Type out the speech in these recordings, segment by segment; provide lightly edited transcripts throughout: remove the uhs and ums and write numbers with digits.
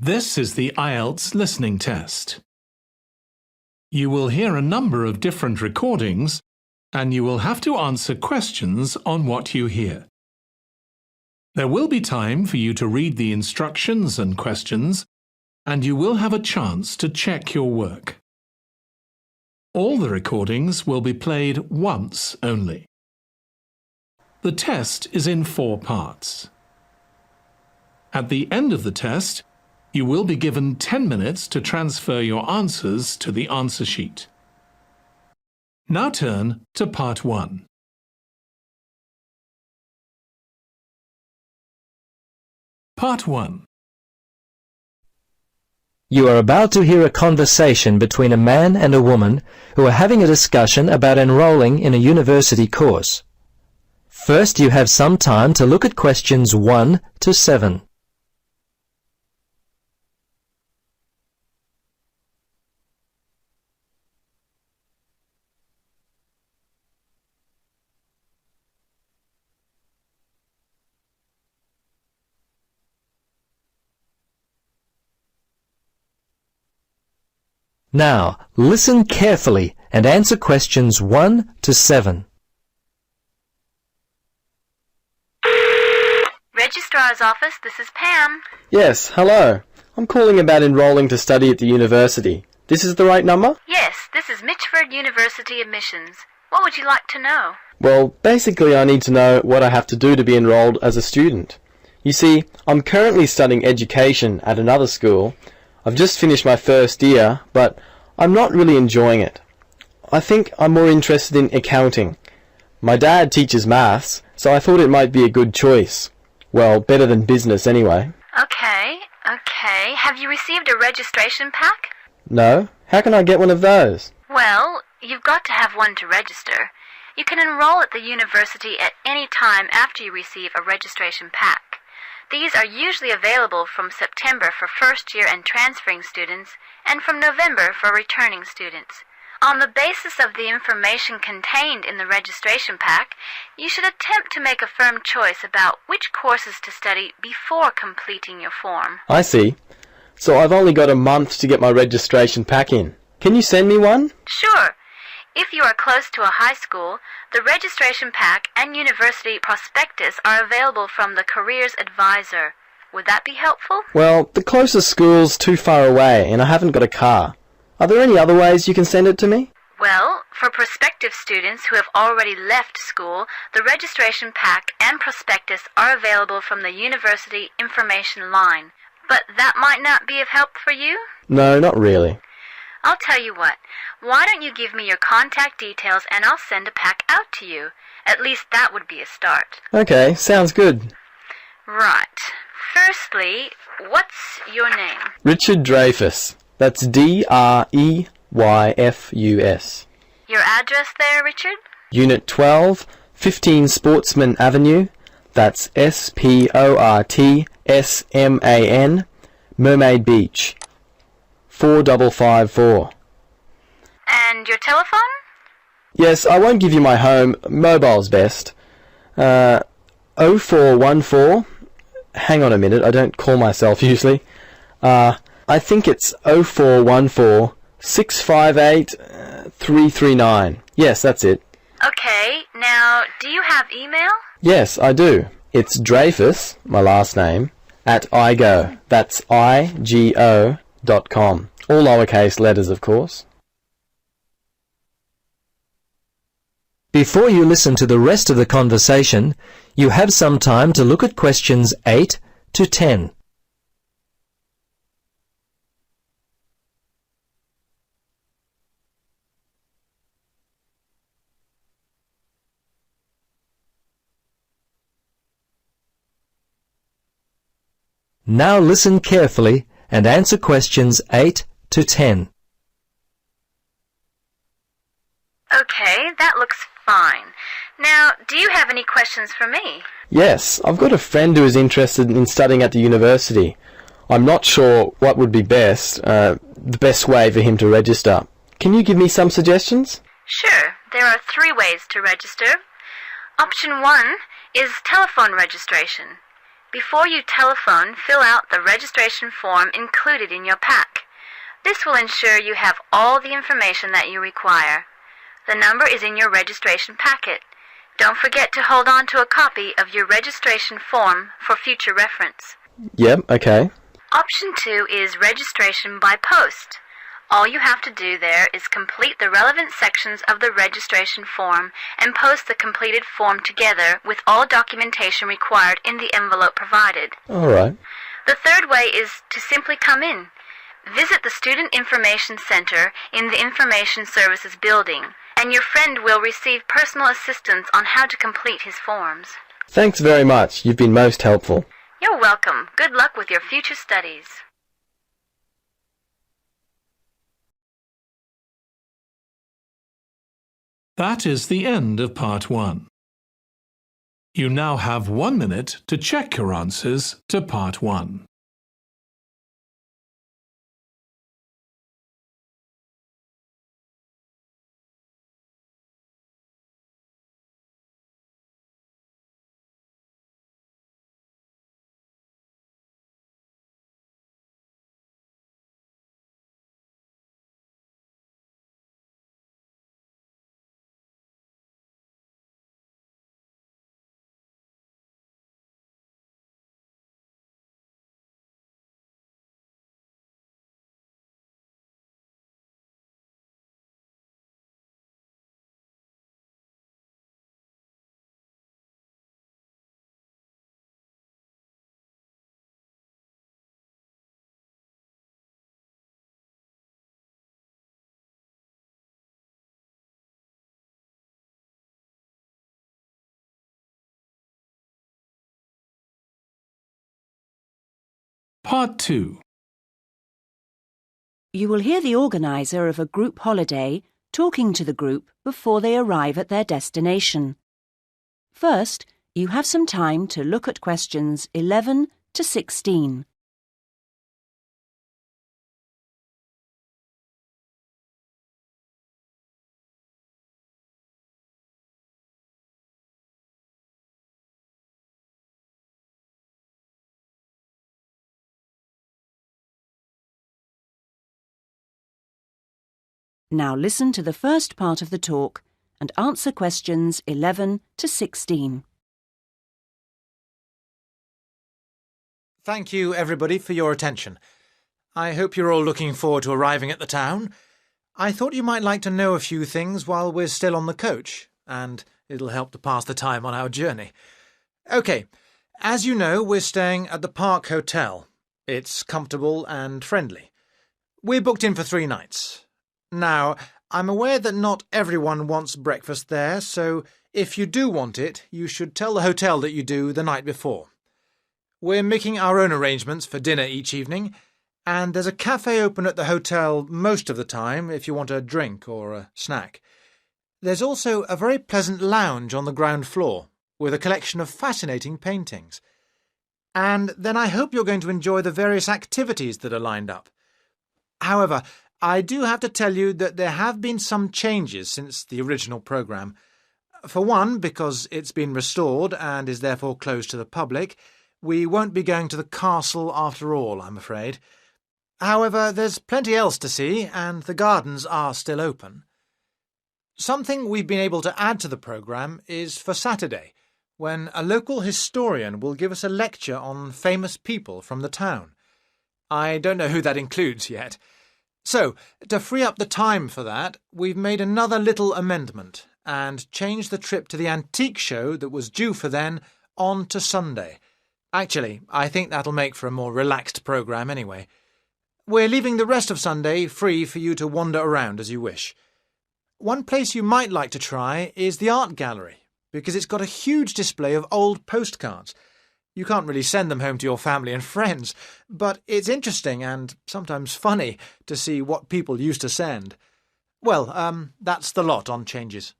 This is the Ielts listening test. You will hear a number of different recordings, and you will have to answer questions on what you hear. There will be time for you to read the instructions and questions, and you will have a chance to check your work. All the recordings will be played once only. The test is in 4 parts. At the end of the test, you will be given 10 minutes to transfer your answers to the answer sheet. Now turn to Part 1. Part 1. You are about to hear a conversation between a man and a woman who are having a discussion about enrolling in a university course. First, you have some time to look at questions 1 to 7. Now, listen carefully and answer questions 1 to 7. Registrar's office, this is Pam. Yes, hello. I'm calling about enrolling to study at the university. This is the right number? Yes, this is Mitchford University admissions. What would you like to know? Well, basically I need to know what I have to do to be enrolled as a student. You see, I'm currently studying education at another school. I've just finished my first year, but I'm not really enjoying it. I think I'm more interested in accounting. My dad teaches maths, so I thought it might be a good choice. Well, better than business anyway. Okay. Have you received a registration pack? No? How can I get one of those? Well, you've got to have one to register. You can enroll at the university at any time after you receive a registration pack. These are usually available from September for first-year and transferring students, and from November for returning students. On the basis of the information contained in the registration pack, you should attempt to make a firm choice about which courses to study before completing your form. I see. So I've only got a month to get my registration pack in. Can you send me one? Sure. If you are close to a high school, the registration pack and university prospectus are available from the Careers Advisor. Would that be helpful? Well, the closest school's too far away and I haven't got a car. Are there any other ways you can send it to me? Well, for prospective students who have already left school, the registration pack and prospectus are available from the university information line. But that might not be of help for you? No, not really. I'll tell you what, why don't you give me your contact details and I'll send a pack out to you. At least that would be a start. Okay, sounds good. Right. Firstly, what's your name? Richard Dreyfus. That's Dreyfus. Your address there, Richard? Unit 12, 15 Sportsman Avenue. That's Sportsman, Mermaid Beach. 4554. And your telephone? Yes, I won't give you my home. Mobile's best. 0414. Hang on a minute, I don't call myself usually. I think it's 0414 658 339. Yes, that's it. Okay, now, do you have email? Yes, I do. It's Dreyfus, my last name, at igo. That's IGO.com. All lowercase letters, of course. Before you listen to the rest of the conversation, you have some time to look at questions 8 to 10. Now listen carefully and answer questions 8 to 10. Okay, that looks fine. Now, do you have any questions for me? Yes, I've got a friend who is interested in studying at the university. I'm not sure what would be the best way for him to register. Can you give me some suggestions? Sure, there are 3 ways to register. Option 1 is telephone registration. Before you telephone, fill out the registration form included in your pack. This will ensure you have all the information that you require. The number is in your registration packet. Don't forget to hold on to a copy of your registration form for future reference. Yep, okay. Option 2 is registration by post. All you have to do there is complete the relevant sections of the registration form and post the completed form together with all documentation required in the envelope provided. Alright. The third way is to simply come in. Visit the Student Information Center in the Information Services building, and your friend will receive personal assistance on how to complete his forms. Thanks very much. You've been most helpful. You're welcome. Good luck with your future studies. That is the end of Part 1. You now have 1 minute to check your answers to Part 1. Part 2. You will hear the organiser of a group holiday talking to the group before they arrive at their destination. First, you have some time to look at questions 11 to 16. Now listen to the first part of the talk and answer questions 11 to 16. Thank you, everybody, for your attention. I hope you're all looking forward to arriving at the town. I thought you might like to know a few things while we're still on the coach, and it'll help to pass the time on our journey. OK, as you know, we're staying at the Park Hotel. It's comfortable and friendly. We're booked in for 3 nights. Now, I'm aware that not everyone wants breakfast there, so if you do want it, you should tell the hotel that you do the night before. We're making our own arrangements for dinner each evening, and there's a cafe open at the hotel most of the time if you want a drink or a snack. There's also a very pleasant lounge on the ground floor with a collection of fascinating paintings. And then I hope you're going to enjoy the various activities that are lined up. However, I do have to tell you that there have been some changes since the original programme. For one, because it's been restored and is therefore closed to the public, we won't be going to the castle after all, I'm afraid. However, there's plenty else to see, and the gardens are still open. Something we've been able to add to the programme is for Saturday, when a local historian will give us a lecture on famous people from the town. I don't know who that includes yet. So, to free up the time for that, we've made another little amendment and changed the trip to the antique show that was due for then on to Sunday. Actually, I think that'll make for a more relaxed programme anyway. We're leaving the rest of Sunday free for you to wander around as you wish. One place you might like to try is the art gallery, because it's got a huge display of old postcards. You can't really send them home to your family and friends, but it's interesting and sometimes funny to see what people used to send. Well, that's the lot on changes.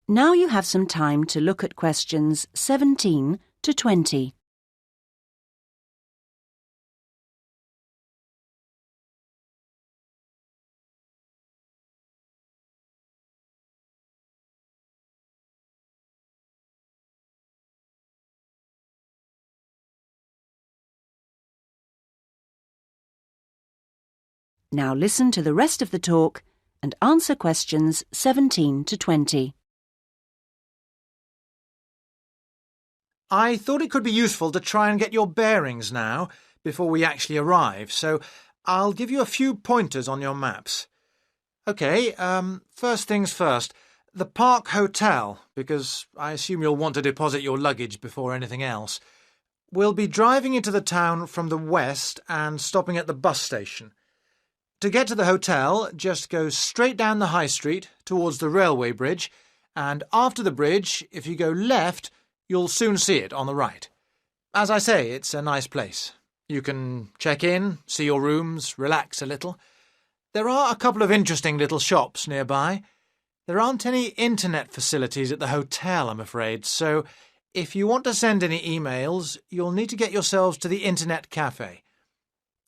Now you have some time to look at questions 17 to 20. Now listen to the rest of the talk and answer questions 17 to 20. I thought it could be useful to try and get your bearings now, before we actually arrive, so I'll give you a few pointers on your maps. OK, first things first. The Park Hotel, because I assume you'll want to deposit your luggage before anything else. We'll be driving into the town from the west and stopping at the bus station. To get to the hotel, just go straight down the high street towards the railway bridge, and after the bridge, if you go left, you'll soon see it on the right. As I say, it's a nice place. You can check in, see your rooms, relax a little. There are a couple of interesting little shops nearby. There aren't any internet facilities at the hotel, I'm afraid, so if you want to send any emails, you'll need to get yourselves to the internet cafe.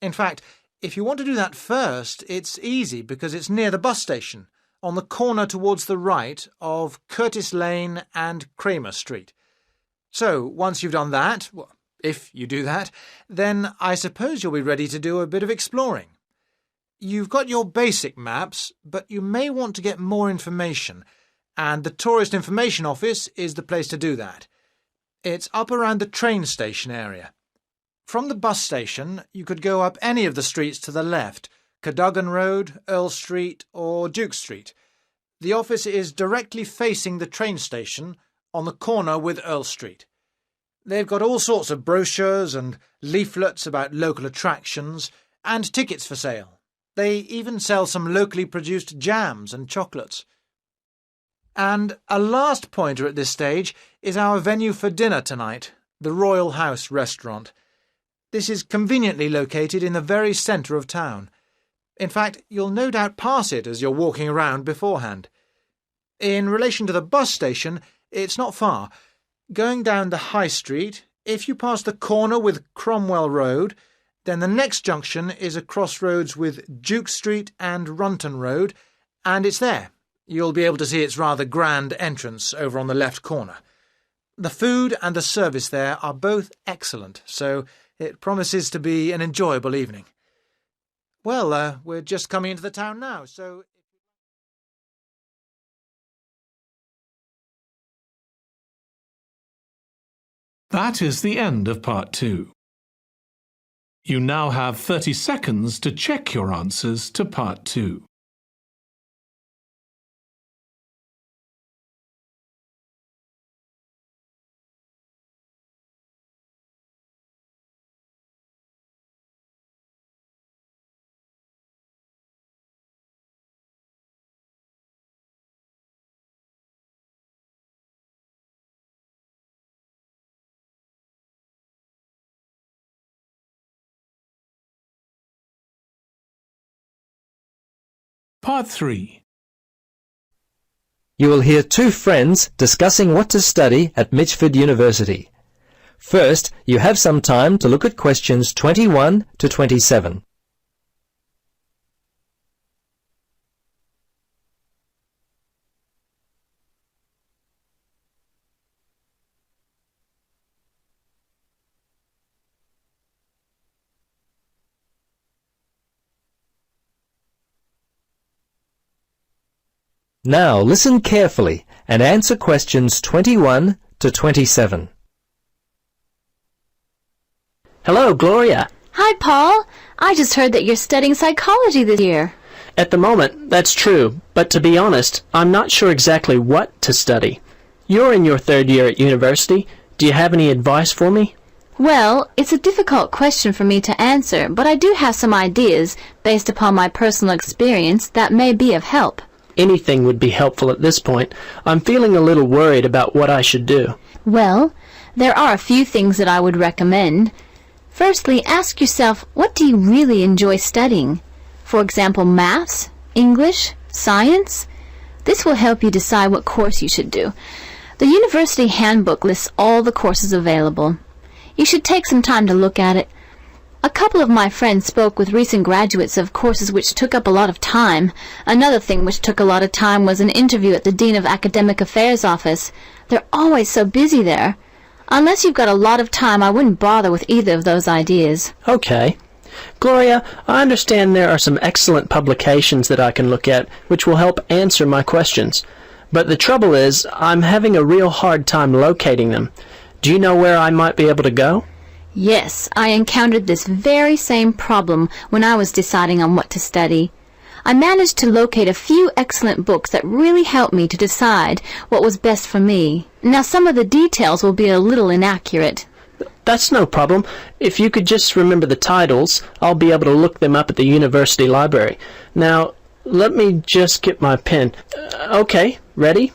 In fact, if you want to do that first, it's easy because it's near the bus station, on the corner towards the right of Curtis Lane and Kramer Street. So, once you've done that, well, if you do that, then I suppose you'll be ready to do a bit of exploring. You've got your basic maps, but you may want to get more information, and the Tourist Information Office is the place to do that. It's up around the train station area. From the bus station, you could go up any of the streets to the left, Cadogan Road, Earl Street or Duke Street. The office is directly facing the train station on the corner with Earl Street. They've got all sorts of brochures and leaflets about local attractions and tickets for sale. They even sell some locally produced jams and chocolates. And a last pointer at this stage is our venue for dinner tonight, the Royal House restaurant. This is conveniently located in the very centre of town. In fact, you'll no doubt pass it as you're walking around beforehand. In relation to the bus station, it's not far. Going down the High Street, if you pass the corner with Cromwell Road, then the next junction is a crossroads with Duke Street and Runton Road, and it's there. You'll be able to see its rather grand entrance over on the left corner. The food and the service there are both excellent, so it promises to be an enjoyable evening. Well, we're just coming into the town now, so... That is the end of Part 2. You now have 30 seconds to check your answers to Part 2. Part 3. You will hear two friends discussing what to study at Mitchford University. First, you have some time to look at questions 21 to 27. Now listen carefully and answer questions 21 to 27. Hello, Gloria. Hi, Paul. I just heard that you're studying psychology this year. At the moment, that's true, but to be honest, I'm not sure exactly what to study. You're in your third year at university. Do you have any advice for me? Well, it's a difficult question for me to answer, but I do have some ideas, based upon my personal experience, that may be of help. Anything would be helpful at this point. I'm feeling a little worried about what I should do. Well, there are a few things that I would recommend. Firstly, ask yourself, what do you really enjoy studying? For example, maths, English, science? This will help you decide what course you should do. The university handbook lists all the courses available. You should take some time to look at it. A couple of my friends spoke with recent graduates of courses which took up a lot of time. Another thing which took a lot of time was an interview at the Dean of Academic Affairs office. They're always so busy there. Unless you've got a lot of time, I wouldn't bother with either of those ideas. Okay. Gloria, I understand there are some excellent publications that I can look at which will help answer my questions. But the trouble is, I'm having a real hard time locating them. Do you know where I might be able to go? Yes, I encountered this very same problem when I was deciding on what to study. I managed to locate a few excellent books that really helped me to decide what was best for me. Now, some of the details will be a little inaccurate. That's no problem. If you could just remember the titles, I'll be able to look them up at the university library. Now, let me just get my pen. Okay, ready?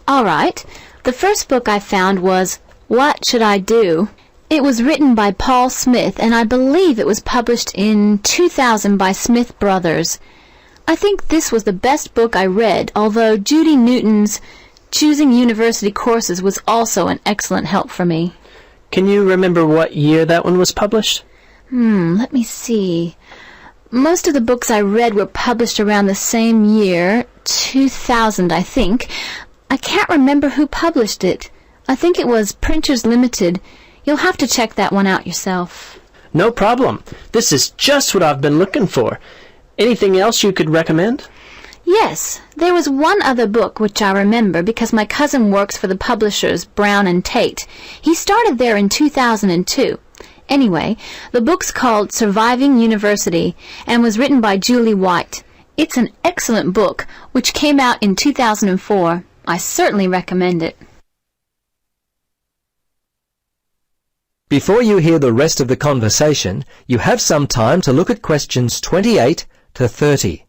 All right. The first book I found was What Should I Do? It was written by Paul Smith, and I believe it was published in 2000 by Smith Brothers. I think this was the best book I read, although Judy Newton's Choosing University Courses was also an excellent help for me. Can you remember what year that one was published? Let me see. Most of the books I read were published around the same year, 2000, I think. I can't remember who published it. I think it was Printers Limited. You'll have to check that one out yourself. No problem. This is just what I've been looking for. Anything else you could recommend? Yes, there was one other book which I remember because my cousin works for the publishers Brown and Tate. He started there in 2002. Anyway, the book's called Surviving University and was written by Julie White. It's an excellent book which came out in 2004. I certainly recommend it. Before you hear the rest of the conversation, you have some time to look at questions 28 to 30.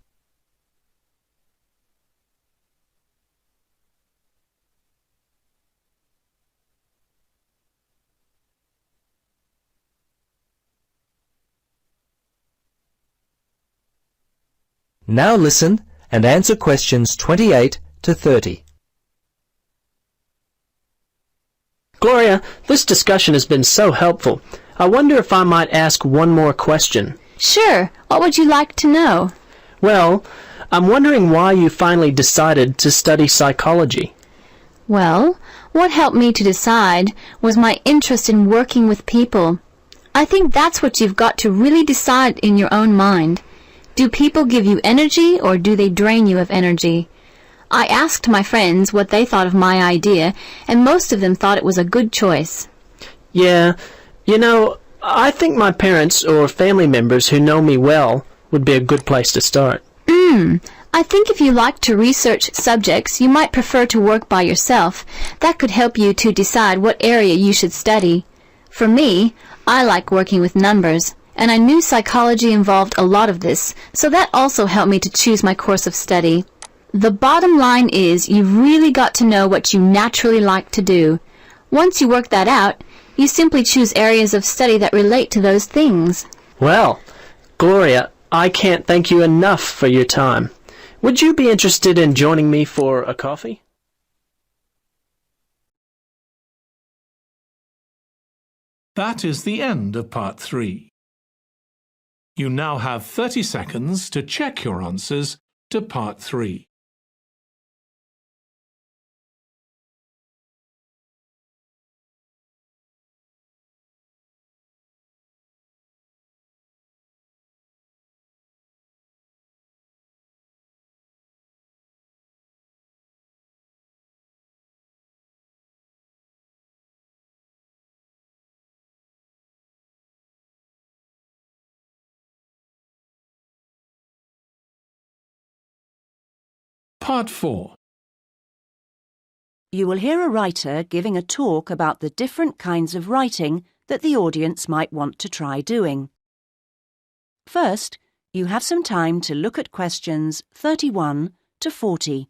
Now listen and answer questions 28 to 30. Gloria, this discussion has been so helpful. I wonder if I might ask one more question. Sure. What would you like to know? Well, I'm wondering why you finally decided to study psychology. Well, what helped me to decide was my interest in working with people. I think that's what you've got to really decide in your own mind. Do people give you energy or do they drain you of energy? I asked my friends what they thought of my idea, and most of them thought it was a good choice. Yeah, you know, I think my parents or family members who know me well would be a good place to start. I think if you like to research subjects, you might prefer to work by yourself. That could help you to decide what area you should study. For me, I like working with numbers, and I knew psychology involved a lot of this, so that also helped me to choose my course of study. The bottom line is you've really got to know what you naturally like to do. Once you work that out, you simply choose areas of study that relate to those things. Well, Gloria, I can't thank you enough for your time. Would you be interested in joining me for a coffee? That is the end of part 3. You now have 30 seconds to check your answers to part 3. Part 4. You will hear a writer giving a talk about the different kinds of writing that the audience might want to try doing. First, you have some time to look at questions 31 to 40.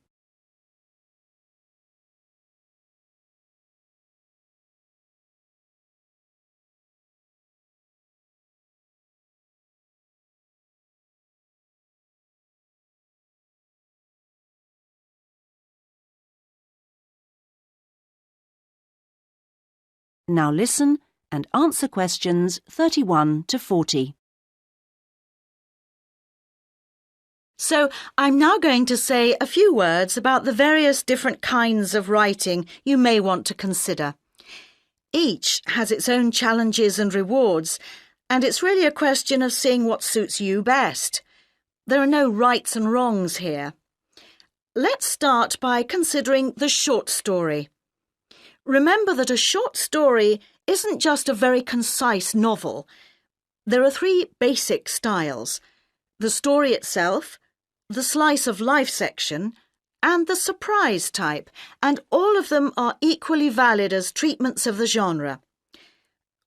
Now listen and answer questions 31 to 40. So, I'm now going to say a few words about the various different kinds of writing you may want to consider. Each has its own challenges and rewards, And it's really a question of seeing what suits you best. There are no rights and wrongs here. Let's start by considering the short story. Remember that a short story isn't just a very concise novel. There are 3 basic styles: the story itself, the slice of life section, and the surprise type, and all of them are equally valid as treatments of the genre.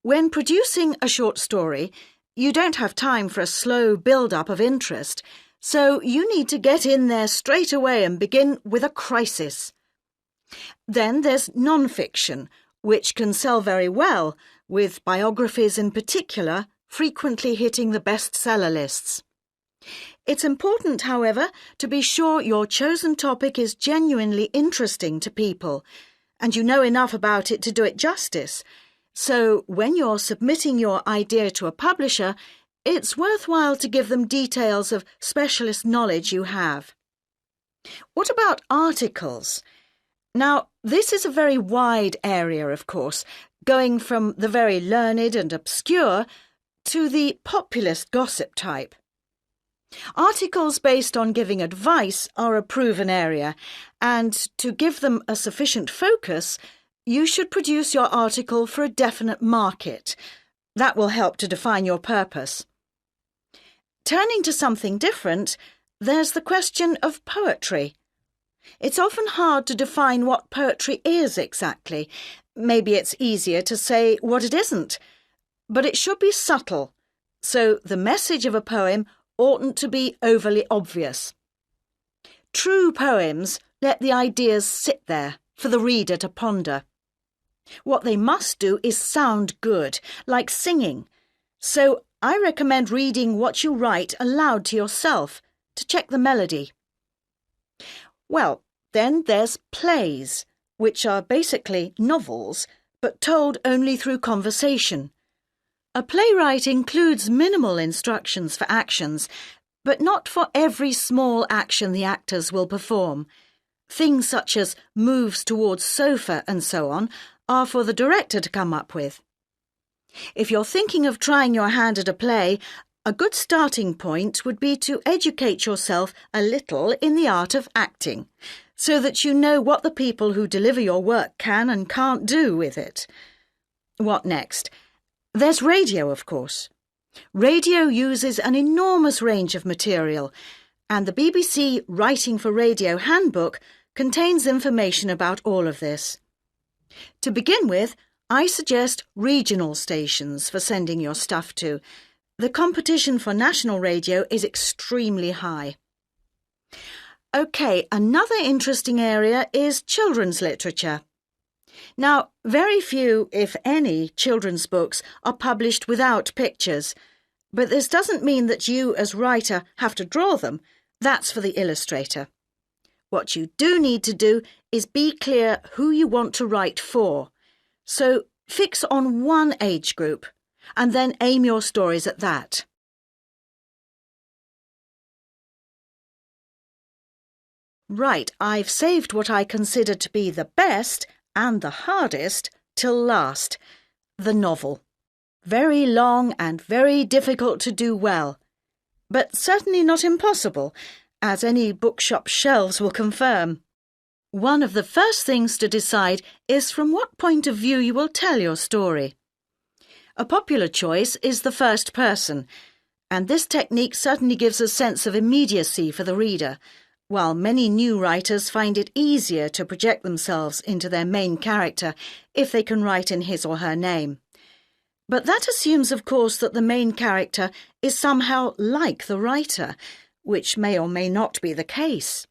When producing a short story, you don't have time for a slow build-up of interest, so you need to get in there straight away and begin with a crisis. Then there's non-fiction, which can sell very well, with biographies in particular frequently hitting the bestseller lists. It's important, however, to be sure your chosen topic is genuinely interesting to people, and you know enough about it to do it justice. So when you're submitting your idea to a publisher, it's worthwhile to give them details of specialist knowledge you have. What about articles? Now, this is a very wide area, of course, going from the very learned and obscure to the populist gossip type. Articles based on giving advice are a proven area, and to give them a sufficient focus, you should produce your article for a definite market. That will help to define your purpose. Turning to something different, there's the question of poetry. It's often hard to define what poetry is exactly. Maybe it's easier to say what it isn't. But it should be subtle, so the message of a poem oughtn't to be overly obvious. True poems let the ideas sit there for the reader to ponder. What they must do is sound good, like singing. So I recommend reading what you write aloud to yourself to check the melody. Well, then there's plays, which are basically novels, but told only through conversation. A playwright includes minimal instructions for actions, but not for every small action the actors will perform. Things such as moves towards sofa and so on are for the director to come up with. If you're thinking of trying your hand at a play, a good starting point would be to educate yourself a little in the art of acting, so that you know what the people who deliver your work can and can't do with it. What next? There's radio, of course. Radio uses an enormous range of material, and the BBC Writing for Radio Handbook contains information about all of this. To begin with, I suggest regional stations for sending your stuff to. The competition for national radio is extremely high. OK, another interesting area is children's literature. Now, very few, if any, children's books are published without pictures, but this doesn't mean that you, as writer, have to draw them. That's for the illustrator. What you do need to do is be clear who you want to write for. So fix on one age group, and then aim your stories at that. Right, I've saved what I consider to be the best and the hardest till last, the novel. Very long and very difficult to do well, but certainly not impossible, as any bookshop shelves will confirm. One of the first things to decide is from what point of view you will tell your story. A popular choice is the first person, and this technique certainly gives a sense of immediacy for the reader, while many new writers find it easier to project themselves into their main character if they can write in his or her name. But that assumes, of course, that the main character is somehow like the writer, which may or may not be the case.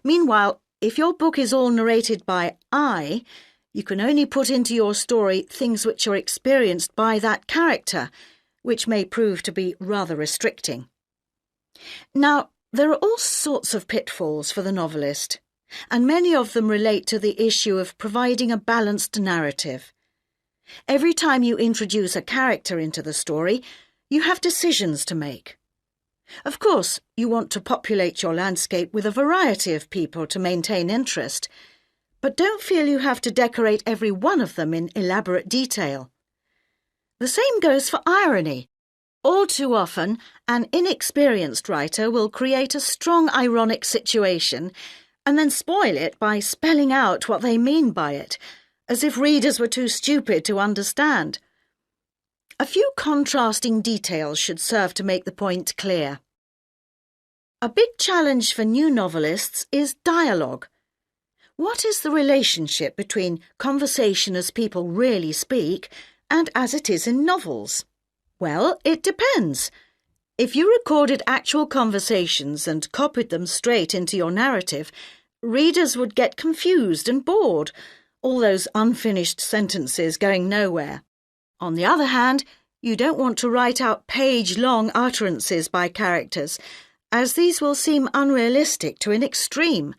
Meanwhile, if your book is all narrated by I, you can only put into your story things which are experienced by that character, which may prove to be rather restricting. Now, there are all sorts of pitfalls for the novelist, and many of them relate to the issue of providing a balanced narrative. Every time you introduce a character into the story, you have decisions to make. Of course, you want to populate your landscape with a variety of people to maintain interest, but don't feel you have to decorate every one of them in elaborate detail. The same goes for irony. All too often, an inexperienced writer will create a strong ironic situation and then spoil it by spelling out what they mean by it, as if readers were too stupid to understand. A few contrasting details should serve to make the point clear. A big challenge for new novelists is dialogue. What is the relationship between conversation as people really speak and as it is in novels? Well, it depends. If you recorded actual conversations and copied them straight into your narrative, readers would get confused and bored, all those unfinished sentences going nowhere. On the other hand, you don't want to write out page-long utterances by characters, as these will seem unrealistic to an extreme,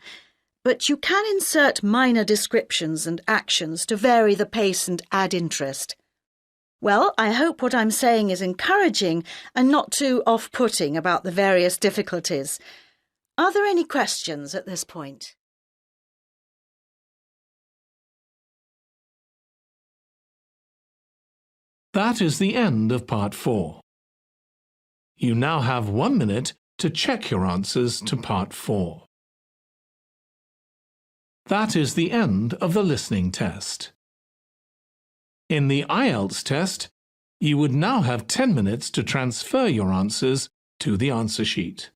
but you can insert minor descriptions and actions to vary the pace and add interest. Well, I hope what I'm saying is encouraging and not too off-putting about the various difficulties. Are there any questions at this point? That is the end of Part 4. You now have 1 minute to check your answers to Part 4. That is the end of the listening test. In the Ielts test, you would now have 10 minutes to transfer your answers to the answer sheet.